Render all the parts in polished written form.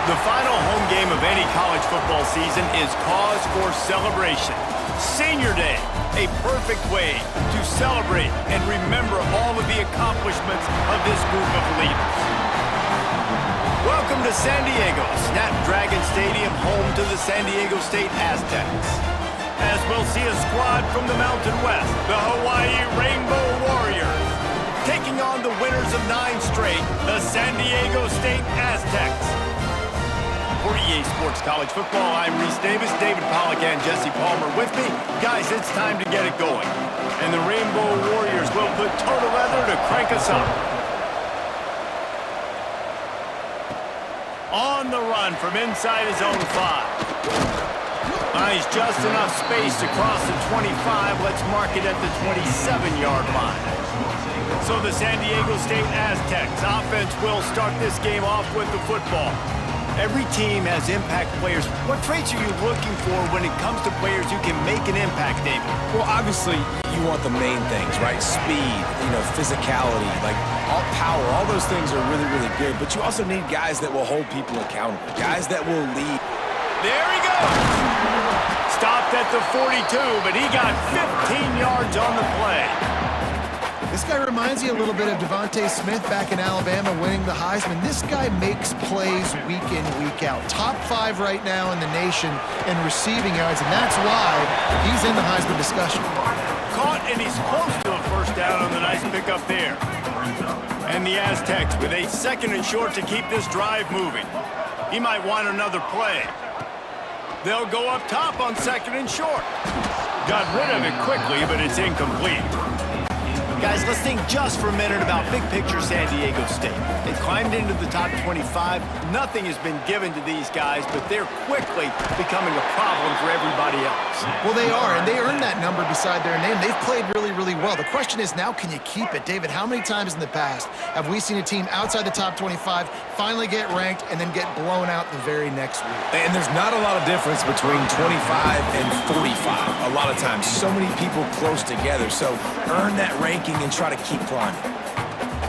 The final home game of any college football season is cause for celebration. Senior Day, a perfect way to celebrate and remember all of the accomplishments of this group of leaders. Welcome to San Diego, Snapdragon Stadium, home to the San Diego State Aztecs. As we'll see a squad from the Mountain West, the Hawaii Rainbow Warriors, taking on the winners of 9 straight, the San Diego State Aztecs. For EA Sports College Football, I'm Reese Davis, David Pollack, and Jesse Palmer with me. Guys, it's time to get it going. And the Rainbow Warriors will put total leather to crank us up. On the run from inside his own 5. Finds just enough space to cross the 25. Let's mark it at the 27-yard line. So the San Diego State Aztecs offense will start this game off with the football. Every team has impact players. What traits are you looking for when it comes to players who can make an impact, David? Well, obviously, you want the main things, right? Speed, physicality, like all power. All those things are really, really good. But you also need guys that will hold people accountable, guys that will lead. There he goes. Stopped at the 42, but he got 15 yards on the play. This guy reminds you a little bit of Devontae Smith back in Alabama winning the Heisman. This guy makes plays week in, week out. Top 5 right now in the nation in receiving yards, and that's why he's in the Heisman discussion. Caught, and he's close to a first down on the nice pickup there. And the Aztecs with a 2nd and short to keep this drive moving. He might want another play. They'll go up top on 2nd and short. Got rid of it quickly, but it's incomplete. Guys, let's think just for a minute about big picture San Diego State. They climbed into the top 25. Nothing has been given to these guys, but they're quickly becoming a problem for everybody else. Well, they are, and they earned that number beside their name. They've played really, really well. The question is now, can you keep it? David, how many times in the past have we seen a team outside the top 25 finally get ranked and then get blown out the very next week? And there's not a lot of difference between 25 and 45. A lot of times, so many people close together. So earn that ranking and try to keep climbing.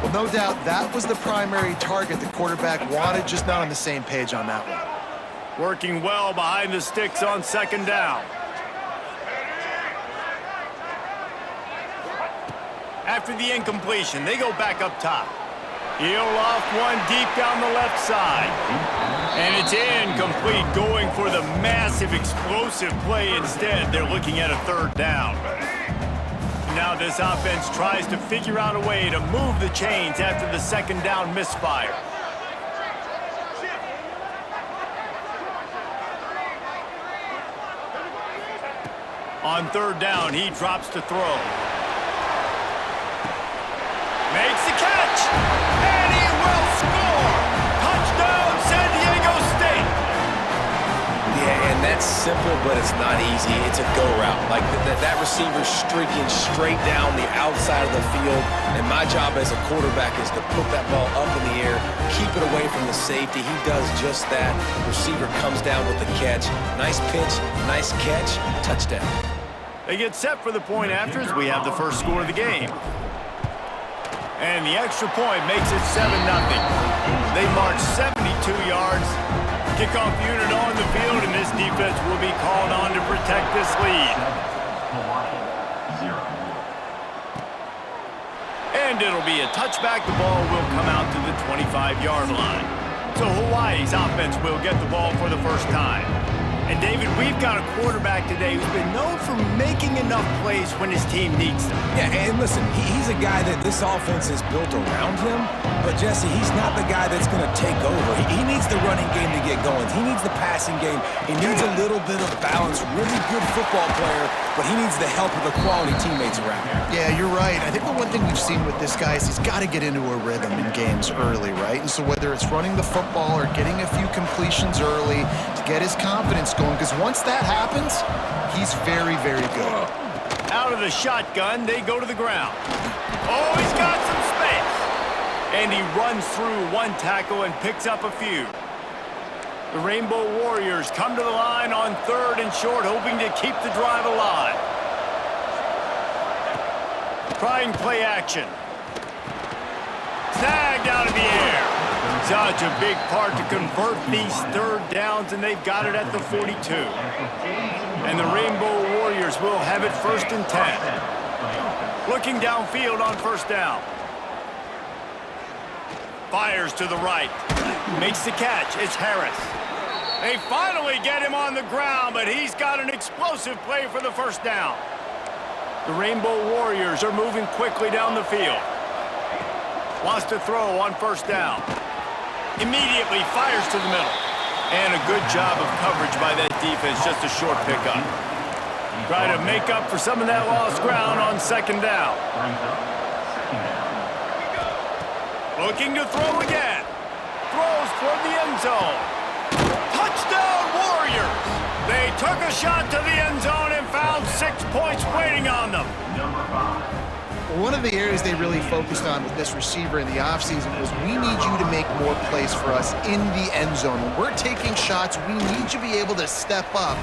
Well, no doubt that was the primary target the quarterback wanted, just not on the same page on that one. Working well behind the sticks on 2nd down. After the incompletion, they go back up top. He'll loft one deep down the left side. And it's incomplete, going for the massive explosive play instead. They're looking at a 3rd down. Now this offense tries to figure out a way to move the chains after the 2nd down misfire. On 3rd down, he drops to throw. Makes the catch, and he will score! Touchdown, San Diego State! Yeah, and that's simple, but it's not easy. It's a go route. Like that receiver's streaking straight down the outside of the field, and my job as a quarterback is to put that ball up in the air, keep it away from the safety. He does just that. Receiver comes down with the catch. Nice pitch, nice catch, touchdown. They get set for the point after as we have the first score of the game. And the extra point makes it 7-0. They march 72 yards. Kickoff unit on the field, and this defense will be called on to protect this lead. And it'll be a touchback. The ball will come out to the 25-yard line. So Hawaii's offense will get the ball for the first time. And David, we've got a quarterback today who's been known for making enough plays when his team needs them. Yeah, and listen, he's a guy that this offense is built around him. But, Jesse, he's not the guy that's going to take over. He needs the running game to get going. He needs the passing game. He needs a little bit of balance. Really good football player, but he needs the help of the quality teammates around him. Yeah, you're right. I think the one thing we've seen with this guy is he's got to get into a rhythm in games early, right? And so whether it's running the football or getting a few completions early to get his confidence going, because once that happens, he's very, very good. Out of the shotgun, they go to the ground. Oh, he's got some space. And he runs through one tackle and picks up a few. The Rainbow Warriors come to the line on 3rd and short, hoping to keep the drive alive. Trying play action. Snagged out of the air. Such a big part to convert these third downs, and they've got it at the 42. And the Rainbow Warriors will have it 1st and 10. Looking downfield on 1st down. Fires to the right. Makes the catch. It's Harris. They finally get him on the ground, but he's got an explosive play for the 1st down. The Rainbow Warriors are moving quickly down the field. Wants to throw on 1st down. Immediately fires to the middle. And a good job of coverage by that defense, just a short pickup. Try to make up for some of that lost ground on 2nd down. Looking to throw again. Throws toward the end zone. Touchdown Warriors! They took a shot to the end zone and found 6 points waiting on them. One of the areas they really focused on with this receiver in the offseason was we need you to make more plays for us in the end zone. When we're taking shots, we need you to be able to step up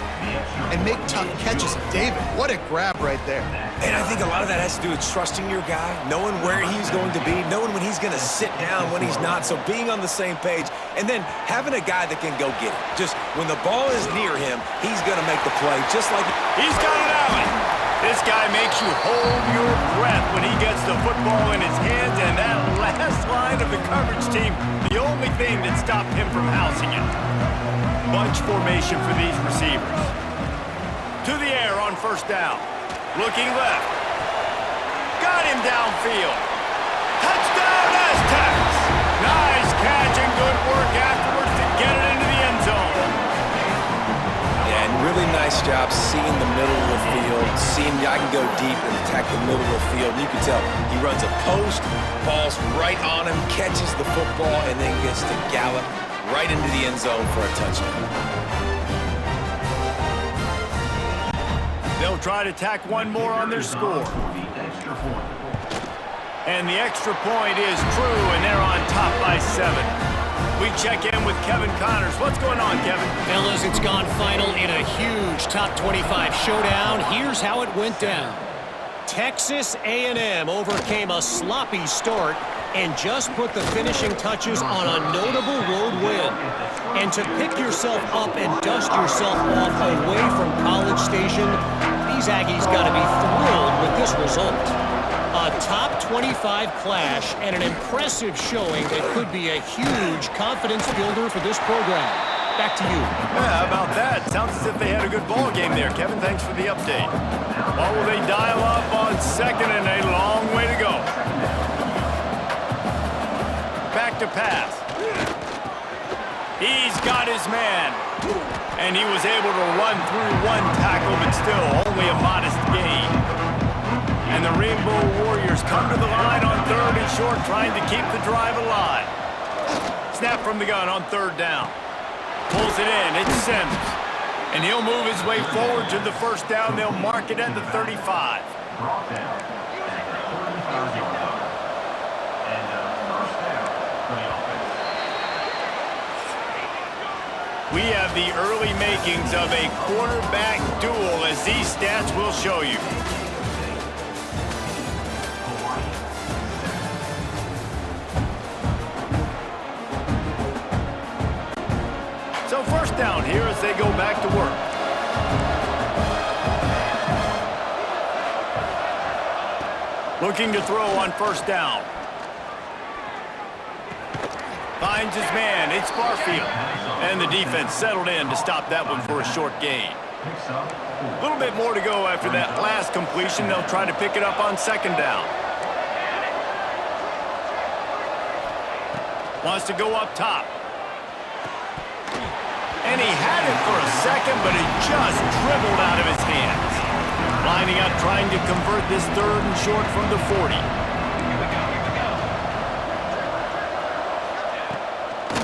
and make tough catches. David, what a grab right there. And I think a lot of that has to do with trusting your guy, knowing where he's going to be, knowing when he's going to sit down, when he's not. So being on the same page, and then having a guy that can go get it. Just when the ball is near him, he's going to make the play just like... He's got it out. This guy makes you hold your breath when he gets the football in his hands, and that last line of the coverage team, the only thing that stopped him from housing it. Bunch formation for these receivers. To the air on 1st down. Looking left. Got him downfield. Touchdown Aztecs! Nice catch and good work afterwards to get it into the end zone. Yeah, and really nice job seeing the middle of the field, seeing I can go deep and attack the middle of the field. And you can tell he runs a post, ball's right on him, catches the football, and then gets to gallop right into the end zone for a touchdown. They'll try to tack one more on their score. And the extra point is true, and they're on top by 7. We check in with Kevin Connors. What's going on, Kevin? Fellas, it's gone final in a huge top 25 showdown. Here's how it went down. Texas A&M overcame a sloppy start and just put the finishing touches on a notable road win. And to pick yourself up and dust yourself off away from College Station, these Aggies got to be thrilled with this result. A top 25 clash and an impressive showing that could be a huge confidence builder for this program. Back to you. Yeah, how about that? Sounds as if they had a good ball game there. Kevin, thanks for the update. Or will they dial up on 2nd and a long way to go? Back to pass. He's got his man. And he was able to run through one tackle, but still only a modest gain. And the Rainbow Warriors come to the line on 3rd and short, trying to keep the drive alive. Snap from the gun on 3rd down. Pulls it in. It's Sims. And he'll move his way forward to the 1st down. They'll mark it at the 35. We have the early makings of a quarterback duel, as these stats will show you. So 1st down here as they go back to work. Looking to throw on 1st down. Finds his man. It's Barfield. And the defense settled in to stop that one for a short gain. A little bit more to go after that last completion. They'll try to pick it up on 2nd down. Wants to go up top. And he had it for a second, but it just dribbled out of his hands. Lining up, trying to convert this 3rd and short from the 40.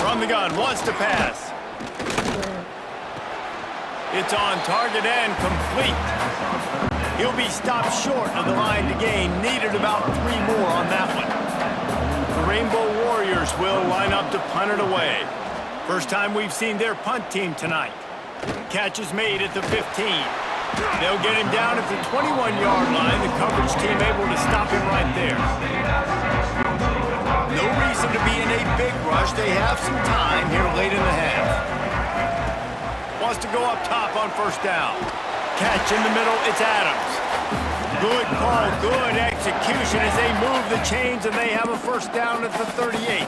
From the gun, wants to pass. It's on target and complete. He'll be stopped short of the line to gain. Needed about 3 more on that one. The Rainbow Warriors will line up to punt it away. First time we've seen their punt team tonight. Catch is made at the 15. They'll get him down at the 21-yard line. The coverage team able to stop him right there. No reason to be in a big rush. course, they have some time here late in the half. Wants to go up top on first down. Catch in the middle, it's Adams. Good call, good execution as they move the chains, and they have a first down at the 38.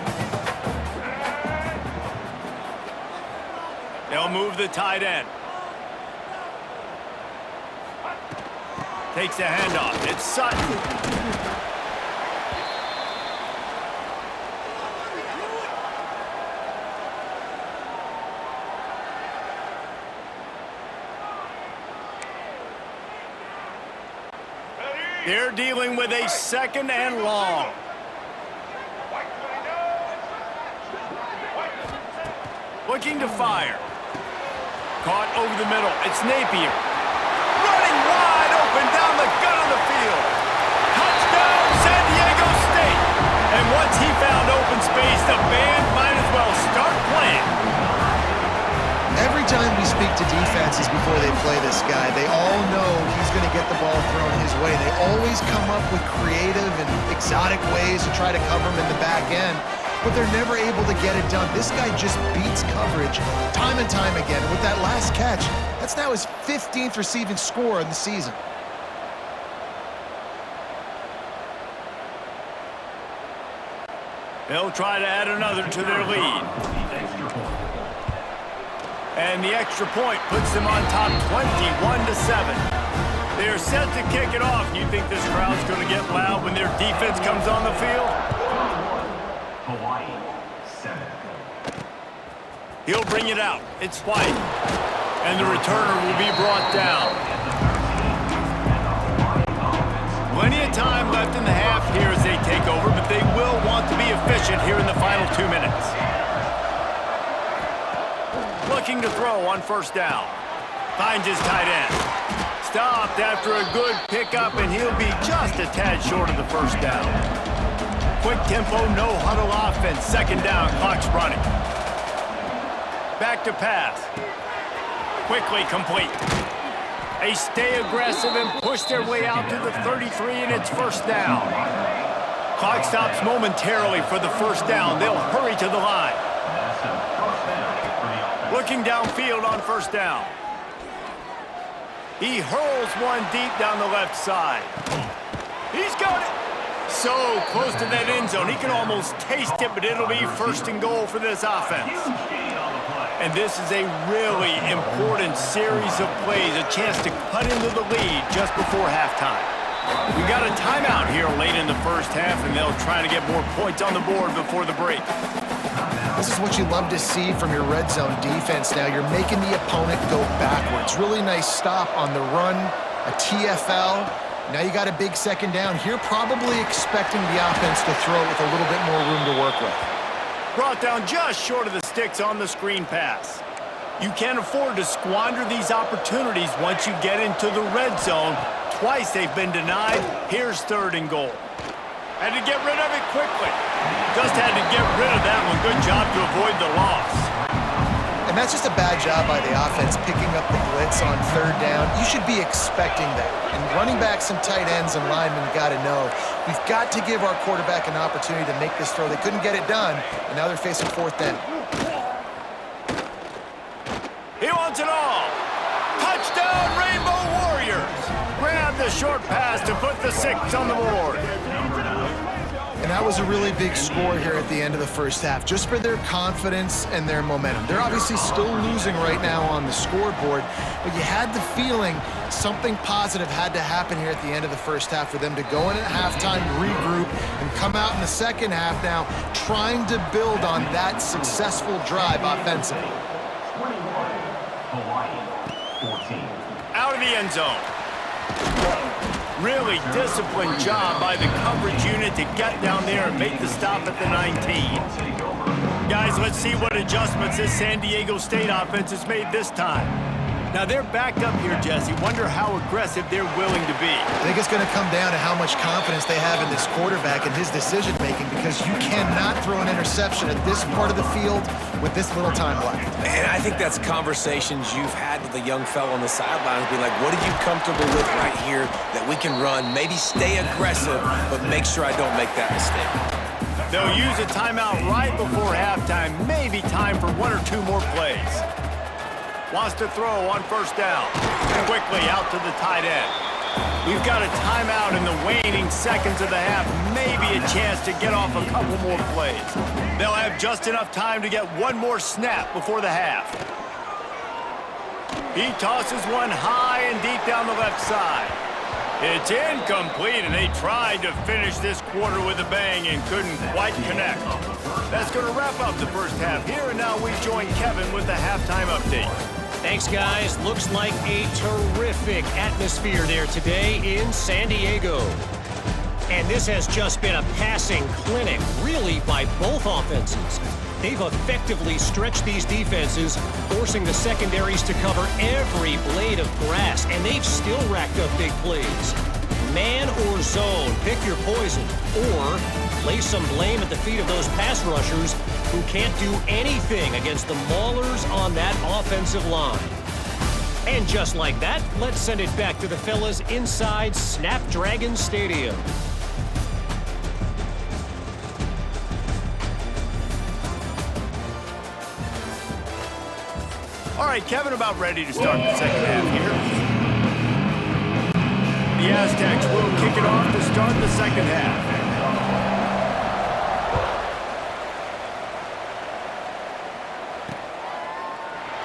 They'll move the tight end. Takes a handoff. It's Sutton. They're dealing with a second and long. Looking to fire. Caught over the middle. It's Napier. Running wide open down the gut of the field. Touchdown, San Diego State. And once he found open space, the band might as well start playing. Every time we speak to defenses before they play this guy, they all know he's going to get the ball thrown his way. They always come up with creative and exotic ways to try to cover him in the back end, but they're never able to get it done. This guy just beats coverage time and time again. And with that last catch, that's now his 15th receiving score in the season. They'll try to add another to their lead. And the extra point puts them on top 21-7. They're set to kick it off. You think this crowd's going to get loud when their defense comes on the field? Hawaii, 7. He'll bring it out. It's White. And the returner will be brought down. Plenty of time left in the half here as they take over, but they will want to be efficient here in the final 2 minutes. Looking to throw on first down. Finds his tight end. Stopped after a good pickup, and he'll be just a tad short of the first down. Quick tempo, no huddle offense. Second down, clock's running. Back to pass. Quickly complete. They stay aggressive and push their way out to the 33, and it's first down. Clock stops momentarily for the first down. They'll hurry to the line. Looking downfield on first down. He hurls one deep down the left side. He's got it. So close to that end zone. He can almost taste it, but it'll be first and goal for this offense. And this is a really important series of plays, a chance to cut into the lead just before halftime. We got a timeout here late in the first half, and they'll try to get more points on the board before the break. This is what you love to see from your red zone defense now. You're making the opponent go backwards. Really nice stop on the run, a TFL. Now you got a big second down here, probably expecting the offense to throw it with a little bit more room to work with. Brought down just short of the sticks on the screen pass. You can't afford to squander these opportunities once you get into the red zone. Twice they've been denied. Here's third and goal. Had to get rid of it quickly. Just had to get rid of that one. Good job to avoid the loss. And that's just a bad job by the offense, picking up the blitz on third down. You should be expecting that. And running back, some tight ends and linemen got to know. We've got to give our quarterback an opportunity to make this throw. They couldn't get it done, and now they're facing fourth down. He wants it all. Touchdown, Rainbow Warriors. Grab the short pass to put the 6 on the board. And that was a really big score here at the end of the first half, just for their confidence and their momentum. They're obviously still losing right now on the scoreboard, but you had the feeling something positive had to happen here at the end of the first half for them to go in at halftime, regroup, and come out in the second half now trying to build on that successful drive offensively. 21, Hawaii, 14. Out of the end zone. Really disciplined job by the coverage unit to get down there and make the stop at the 19. Guys, let's see what adjustments this San Diego State offense has made this time. Now they're backed up here, Jesse. Wonder how aggressive they're willing to be. I think it's going to come down to how much confidence they have in this quarterback and his decision-making, because you cannot throw an interception at this part of the field with this little time left. And I think that's conversations you've had with a young fellow on the sidelines, be like, what are you comfortable with right here that we can run? Maybe stay aggressive, but make sure I don't make that mistake. They'll use a timeout right before halftime. Maybe time for one or two more plays. Wants to throw on first down. Quickly out to the tight end. We've got a timeout in the waning seconds of the half. Maybe a chance to get off a couple more plays. They'll have just enough time to get one more snap before the half. He tosses one high and deep down the left side. It's incomplete, and they tried to finish this quarter with a bang and couldn't quite connect. That's going to wrap up the first half here, and now we join Kevin with the halftime update. Thanks, guys. Looks like a terrific atmosphere there today in San Diego. And this has just been a passing clinic, really, by both offenses. They've effectively stretched these defenses, forcing the secondaries to cover every blade of grass, and they've still racked up big plays. Man or zone, pick your poison, or lay some blame at the feet of those pass rushers who can't do anything against the maulers on that offensive line. And just like that, let's send it back to the fellas inside Snapdragon Stadium. All right, Kevin, about ready to start the second half here. The Aztecs will kick it off to start the second half.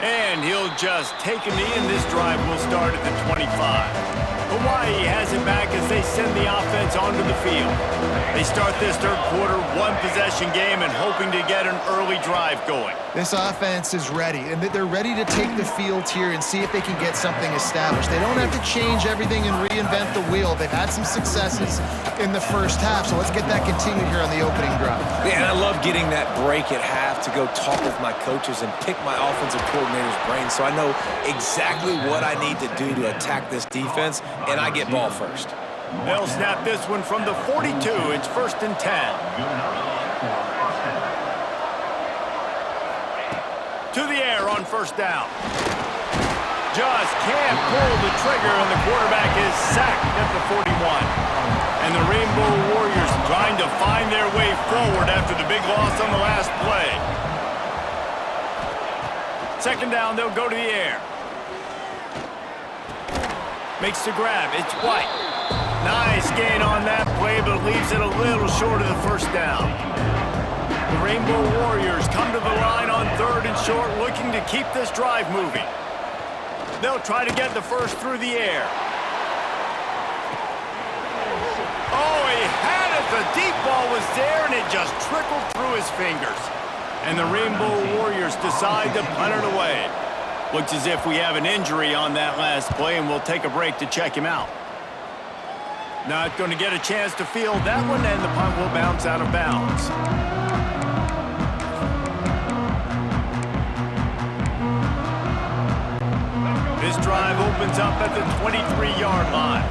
And he'll just take a knee, and this drive will start at the 25. Hawaii has it back as they send the offense onto the field. They start this third quarter one-possession game and hoping to get an early drive going. This offense is ready, and they're ready to take the field here and see if they can get something established. They don't have to change everything and reinvent the wheel. They've had some successes in the first half, so let's get that continued here on the opening drive. Yeah, and I love getting that break at half to go talk with my coaches and pick my offensive coordinator's brain so I know exactly what I need to do to attack this defense, and I get ball first. They'll snap this one from the 42. It's 1st and 10. To the air on first down. Just can't pull the trigger, and the quarterback is sacked at the 41. And the Rainbow Warriors trying to find their way forward after the big loss on the last play. Second down, they'll go to the air. Makes the grab. It's White. Nice gain on that play, but leaves it a little short of the first down. The Rainbow Warriors come to the line on 3rd and short, looking to keep this drive moving. They'll try to get the first through the air. Oh, he had it. The deep ball was there, and it just trickled through his fingers. And the Rainbow Warriors decide to punt it away. Looks as if we have an injury on that last play, and we'll take a break to check him out. Not going to get a chance to field that one, and the punt will bounce out of bounds. This drive opens up at the 23-yard line.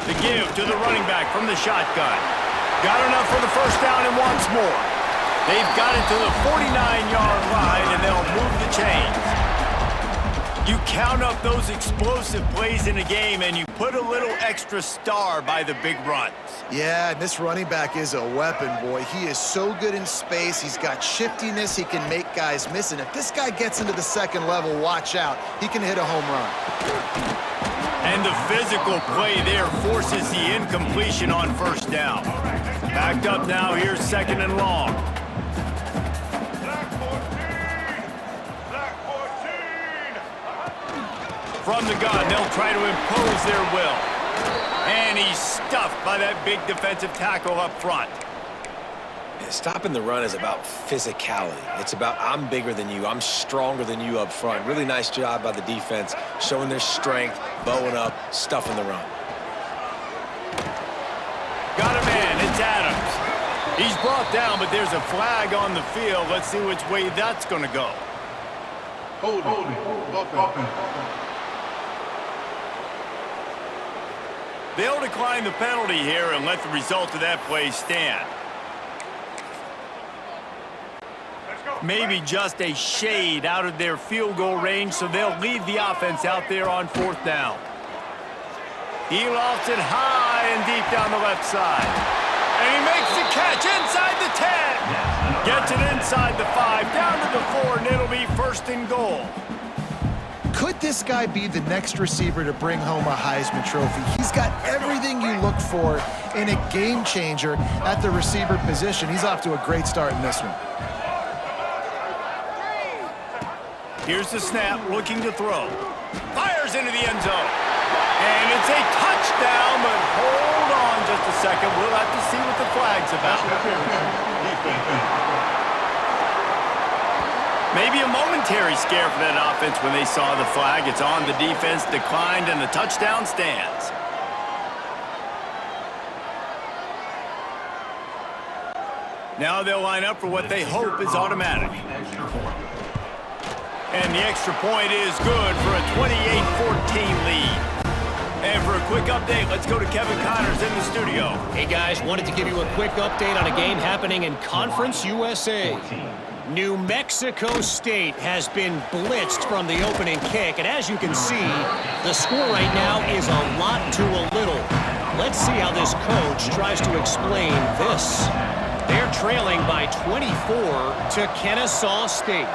The give to the running back from the shotgun. Got enough for the first down and wants more. They've got it to the 49-yard line, and they'll move the chains. You count up those explosive plays in a game, and you put a little extra star by the big runs. Yeah, and this running back is a weapon, boy. He is so good in space. He's got shiftiness. He can make guys miss. And if this guy gets into the second level, watch out. He can hit a home run. And the physical play there forces the incompletion on first down. Backed up now, here's 2nd and long. From the gun, they'll try to impose their will. And he's stuffed by that big defensive tackle up front. Stopping the run is about physicality. It's about I'm bigger than you, I'm stronger than you up front. Really nice job by the defense, showing their strength, bowing up, stuffing the run. Got a man, it's Adams. He's brought down, but there's a flag on the field. Let's see which way that's going to go. Holding. They'll decline the penalty here and let the result of that play stand. Maybe just a shade out of their field goal range, so they'll leave the offense out there on 4th down. He lofts it high and deep down the left side. And he makes the catch inside the 10. Gets it inside the 5, down to the 4, and it'll be first and goal. Could this guy be the next receiver to bring home a Heisman Trophy? He's got everything you look for in a game changer at the receiver position. He's off to a great start in this one. Here's the snap, looking to throw. Fires into the end zone. And it's a touchdown, but hold on just a second. We'll have to see what the flag's about. Maybe a momentary scare for that offense when they saw the flag. It's on, the defense declined, and the touchdown stands. Now they'll line up for what they hope is automatic. And the extra point is good for a 28-14 lead. And for a quick update, let's go to Kevin Connors in the studio. Hey guys, wanted to give you a quick update on a game happening in Conference USA. New Mexico State has been blitzed from the opening kick, and as you can see, the score right now is a lot to a little. Let's see how this coach tries to explain this. They're trailing by 24 to Kennesaw State.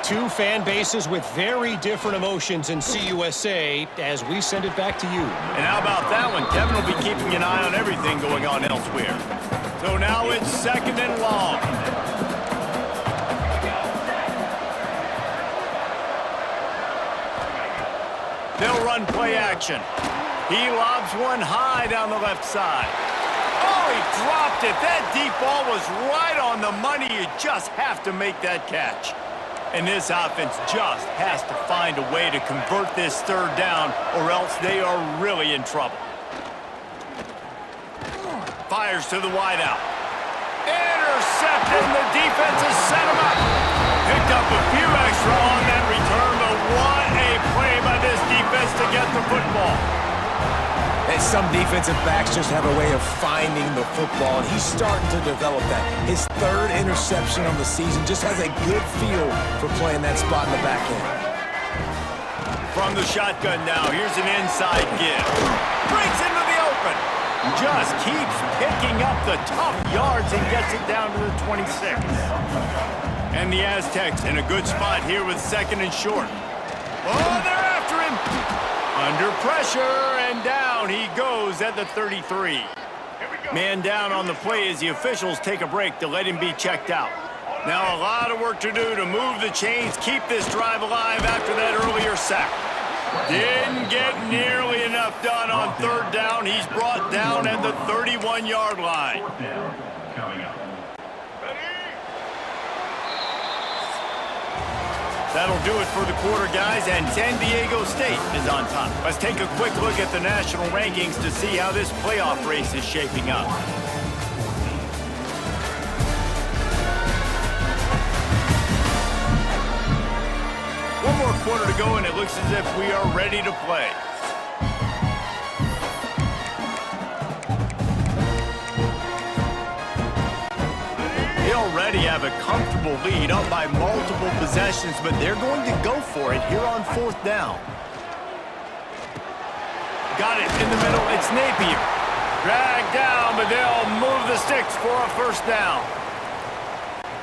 Two fan bases with very different emotions in CUSA as we send it back to you. And how about that one? Kevin will be keeping an eye on everything going on elsewhere. So now it's second and long. They'll run play action. He lobs one high down the left side. Oh, he dropped it. That deep ball was right on the money. You just have to make that catch. And this offense just has to find a way to convert this third down, or else they are really in trouble. Fires to the wideout. Intercepted, and the defense has set him up. Picked up a few extra on that return, but what a play by this defense to get the football. And some defensive backs just have a way of finding the football, and he's starting to develop that. His third interception on the season just has a good feel for playing that spot in the back end. From the shotgun now, here's an inside give. Breaks into the open. Just keeps picking up the tough yards and gets it down to the 26. And the Aztecs in a good spot here with second and short. Oh, they're after him. Under pressure, and down he goes at the 33. Man down on the play as the officials take a break to let him be checked out. Now a lot of work to do to move the chains, keep this drive alive after that earlier sack. Didn't get nearly enough done on third down. He's brought down at the 31-yard line. That'll do it for the quarter, guys, and San Diego State is on top. Let's take a quick look at the national rankings to see how this playoff race is shaping up. One more quarter to go, and it looks as if we are ready to play. They already have a comfortable lead, up by multiple possessions, but they're going to go for it here on fourth down. Got it in the middle. It's Napier. Dragged down, but they'll move the sticks for a first down.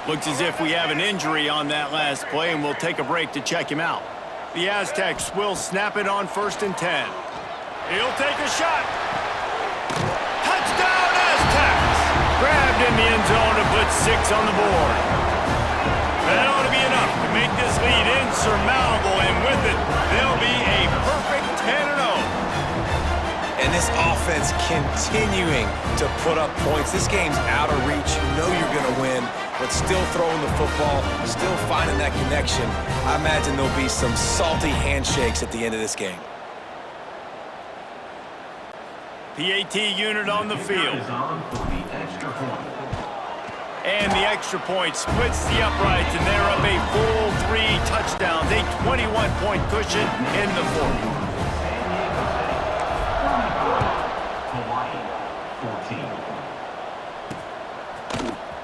Looks as if we have an injury on that last play, and we'll take a break to check him out. The Aztecs will snap it on 1st and 10. He'll take a shot. Touchdown, Aztecs! Grabbed in the end zone to put 6 on the board. That ought to be enough to make this lead insurmountable, and with it, they'll be a perfect 10-0. And this offense continuing to put up points. This game's out of reach. You know you're going to win, but still throwing the football, still finding that connection. I imagine there'll be some salty handshakes at the end of this game. PAT unit on the field. And the extra point splits the uprights, and they're up a full 3 touchdowns, a 21-point cushion in the fourth.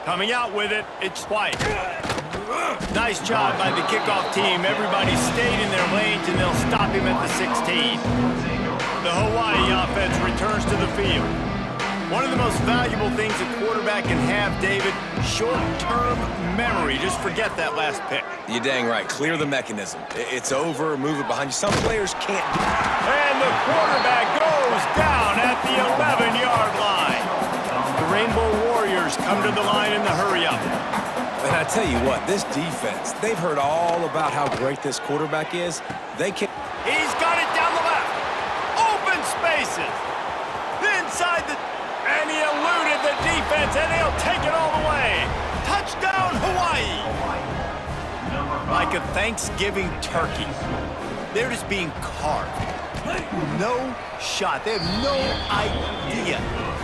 Coming out with it, it's White. Nice job by the kickoff team. Everybody stayed in their lanes, and they'll stop him at the 16. The Hawaii offense returns to the field. One of the most valuable things a quarterback can have, David, short-term memory. Just forget that last pick. You're dang right. Clear the mechanism. It's over. Move it behind you. Some players can't do it. And the quarterback goes down at the 11-yard line. The Rainbow Warriors come to the line in the hurry-up. And I tell you what, this defense, they've heard all about how great this quarterback is. They can. He's got it down the left. Open spaces. Inside the... And he eluded the defense, and he'll take it all the way. Touchdown, Hawaii. Like a Thanksgiving turkey. They're just being carved. No shot. They have no idea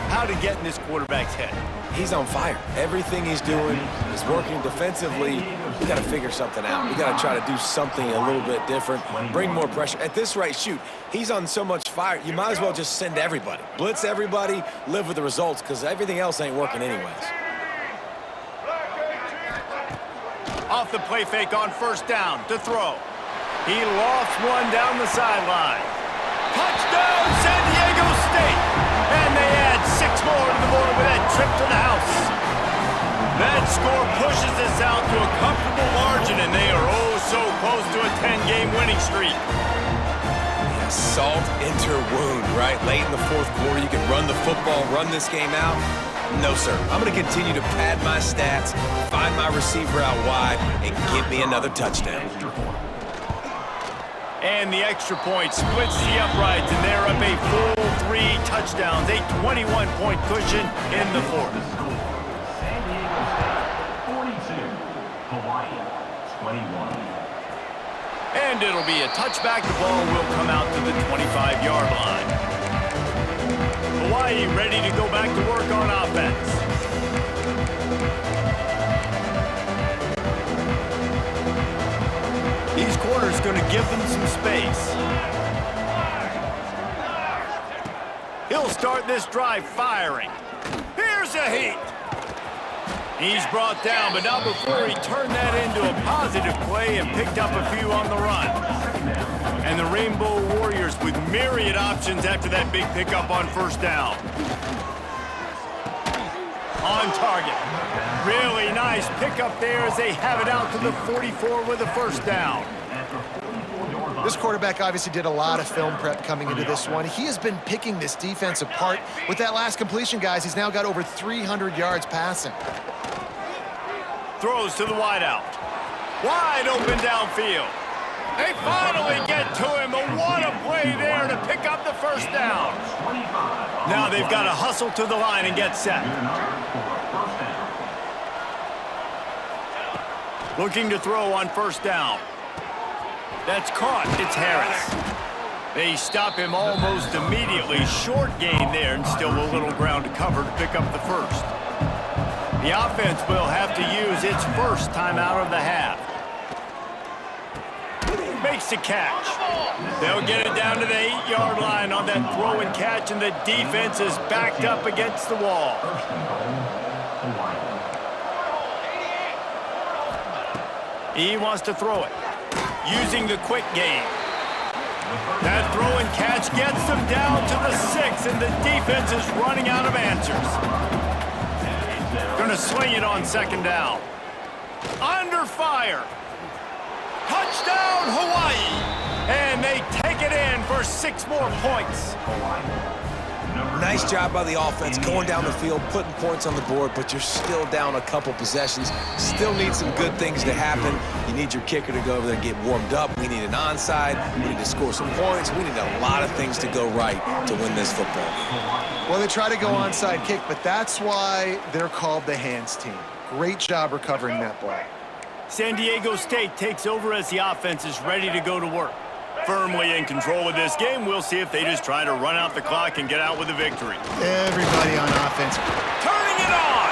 how to get in this quarterback's head. He's on fire. Everything he's doing is working defensively. We got to figure something out. We got to try to do something a little bit different, bring more pressure. At this rate, shoot, he's on so much fire, you might as well just send everybody. Blitz everybody, live with the results, because everything else ain't working anyways. Off the play fake on first down to throw. He lofts one down the sideline. Touchdown, San Diego State! And they add 6 more to the board with that trip to the house. That score pushes us out to a comfortable margin, and they are oh so close to a 10-game winning streak. Yeah, salt into wound, right? Late in the fourth quarter, you can run the football, run this game out. No, sir. I'm going to continue to pad my stats, find my receiver out wide, and give me another touchdown. And the extra point splits the uprights, and they're up a full 3 touchdowns, a 21-point cushion in the fourth. San Diego State 42, Hawaii 21. And it'll be a touchback. The ball will come out to the 25-yard line. Hawaii ready to go back to work on offense. These corners going to give them some space. He'll start this drive firing. Here's a heat. He's brought down, but not before he turned that into a positive play and picked up a few on the run. And the Rainbow Warriors with myriad options after that big pickup on first down. On target. Really nice pickup there as they have it out to the 44 with a first down. This quarterback obviously did a lot of film prep coming into this one. He has been picking this defense apart. With that last completion, guys, he's now got over 300 yards passing. Throws to the wideout. Wide open downfield. They finally get to him. But what a play there to pick up the first down. Now they've got to hustle to the line and get set. Looking to throw on first down. That's caught. It's Harris. They stop him almost immediately. Short gain there and still a little ground to cover to pick up the first. The offense will have to use its first timeout of the half. Makes the catch. They'll get it down to the 8-yard line on that throw and catch, and the defense is backed up against the wall. He wants to throw it, using the quick game. That throw and catch gets them down to the 6, and the defense is running out of answers. Going to swing it on second down. Under fire. Touchdown, Hawaii! And they take it in for 6 more points. Nice job by the offense going down the field, putting points on the board, but you're still down a couple possessions. Still need some good things to happen. You need your kicker to go over there and get warmed up. We need an onside. We need to score some points. We need a lot of things to go right to win this football game. Well, they try to go onside kick, but that's why they're called the hands team. Great job recovering that ball. San Diego State takes over as the offense is ready to go to work. Firmly in control of this game. We'll see if they just try to run out the clock and get out with a victory. Everybody on offense. Turning it on!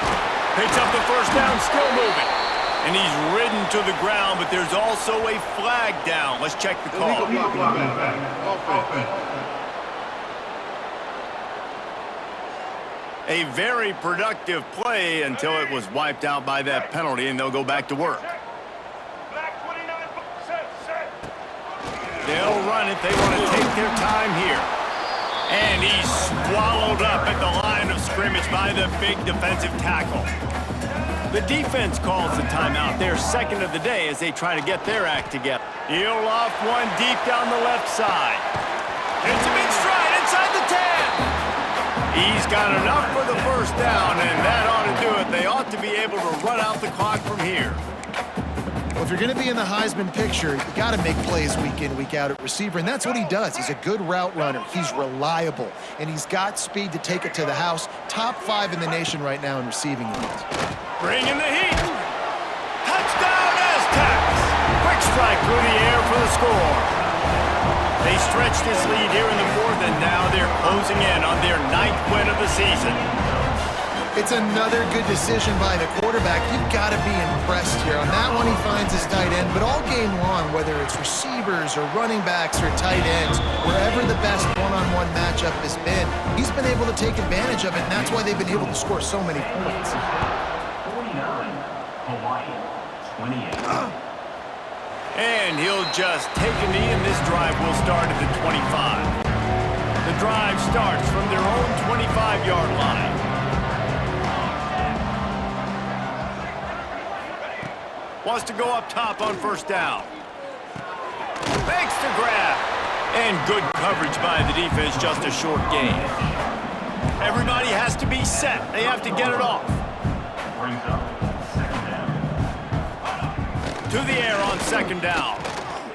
Picks up the first down, still moving. And he's ridden to the ground, but there's also a flag down. Let's check the call. A very productive play until it was wiped out by that penalty, and they'll go back to work. They'll run it. They want to take their time here. And he's swallowed up at the line of scrimmage by the big defensive tackle. The defense calls the timeout. They're second of the day as they try to get their act together. He'll off one deep down the left side. It's him in stride inside the 10. He's got enough for the first down, and that ought to do it. They ought to be able to run out the clock from here. Well, if you're going to be in the Heisman picture, you got to make plays week in, week out at receiver, and that's what he does. He's a good route runner. He's reliable, and he's got speed to take it to the house. Top 5 in the nation right now in receiving yards. Bringing the heat. Touchdown Aztecs. Quick strike through the air for the score. They stretched this lead here in the 4th, and now they're closing in on their 9th win of the season. It's another good decision by the quarterback. You've got to be impressed here. On that one, he finds his tight end, but all game long, whether it's receivers or running backs or tight ends, wherever the best one-on-one matchup has been, he's been able to take advantage of it, and that's why they've been able to score so many points. 49, Hawaii, 28. And he'll just take a knee, and this drive will start at the 25. The drive starts from their own 25-yard line. Wants to go up top on first down. Makes the grab. And good coverage by the defense, just a short gain. Everybody has to be set. They have to get it off. Brings up second down. To the air on second down.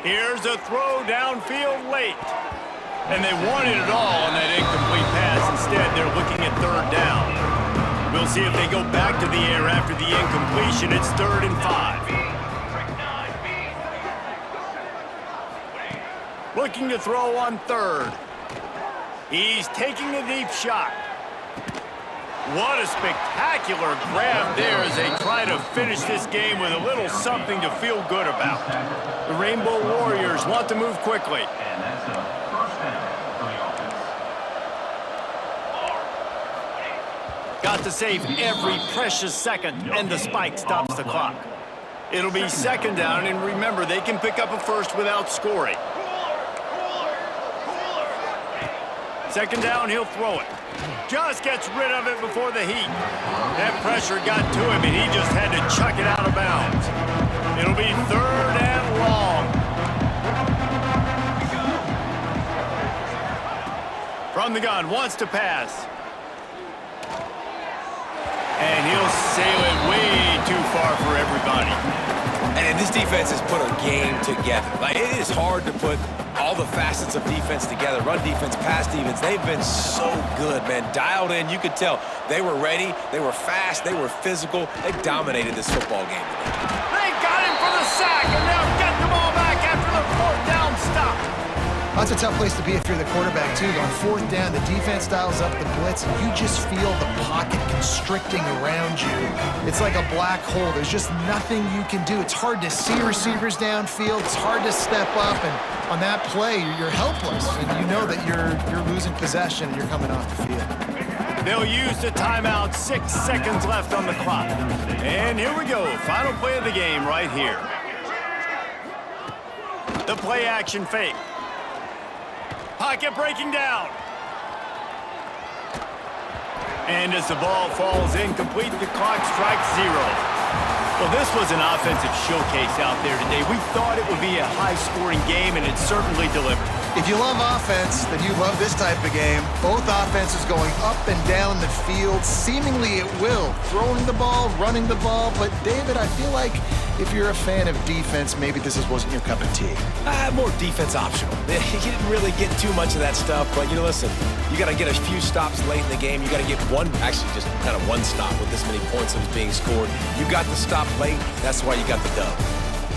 Here's a throw downfield late. And they wanted it all on that incomplete pass. Instead, they're looking at third down. We'll see if they go back to the air after the incompletion. It's 3rd and 5. Looking to throw on 3rd. He's taking a deep shot. What a spectacular grab there as they try to finish this game with a little something to feel good about. The Rainbow Warriors want to move quickly. And that's a first down for the offense. Got to save every precious second, and the spike stops the clock. It'll be second down, and remember, they can pick up a first without scoring. Second down, he'll throw it. Just gets rid of it before the heat. That pressure got to him, and he just had to chuck it out of bounds. It'll be 3rd and long. From the gun, wants to pass. And he'll sail it way too far for everybody. And this defense has put a game together. Like, it is hard to put all the facets of defense together. Run defense, pass defense. They've been so good, man. Dialed in. You could tell they were ready. They were fast. They were physical. They dominated this football game. They got him for the sack, and they'll get the ball back after the 4th down stop. That's a tough place to be if you're the quarterback, too. On 4th down, the defense dials up the blitz, and you just feel the pocket constricting around you. It's like a black hole. There's just nothing you can do. It's hard to see receivers downfield. It's hard to step up, and on that play, you're helpless, and you know that you're losing possession and you're coming off the field. They'll use the timeout. 6 seconds left on the clock. And here we go. Final play of the game right here. The play action fake. Pocket breaking down. And as the ball falls incomplete, the clock strikes 0. Well, this was an offensive showcase out there today. We thought it would be a high-scoring game, and it certainly delivered. If you love offense, then you love this type of game. Both offenses going up and down the field, seemingly at will. Throwing the ball, running the ball. But, David, I feel like if you're a fan of defense, maybe this wasn't your cup of tea. More defense optional. You didn't really get too much of that stuff, but, listen, you got to get a few stops late in the game. You got to get just kind of one stop with this many points that was being scored. You got the stop late. That's why you got the dub.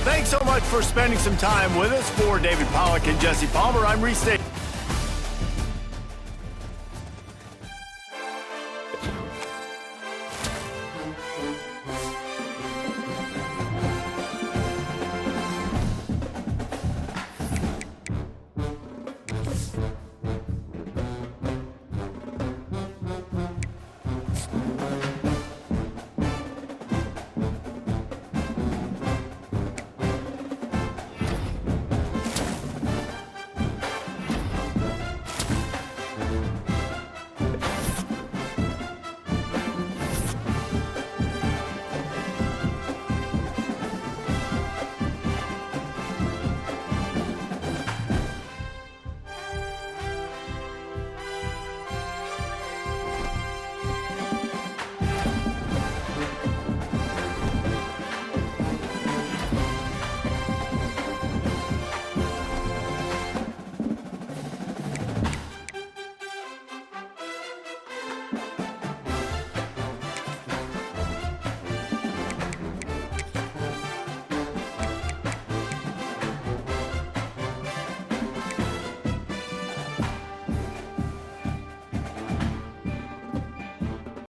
Thanks so much for spending some time with us. For David Pollack and Jesse Palmer, I'm Reese Davis.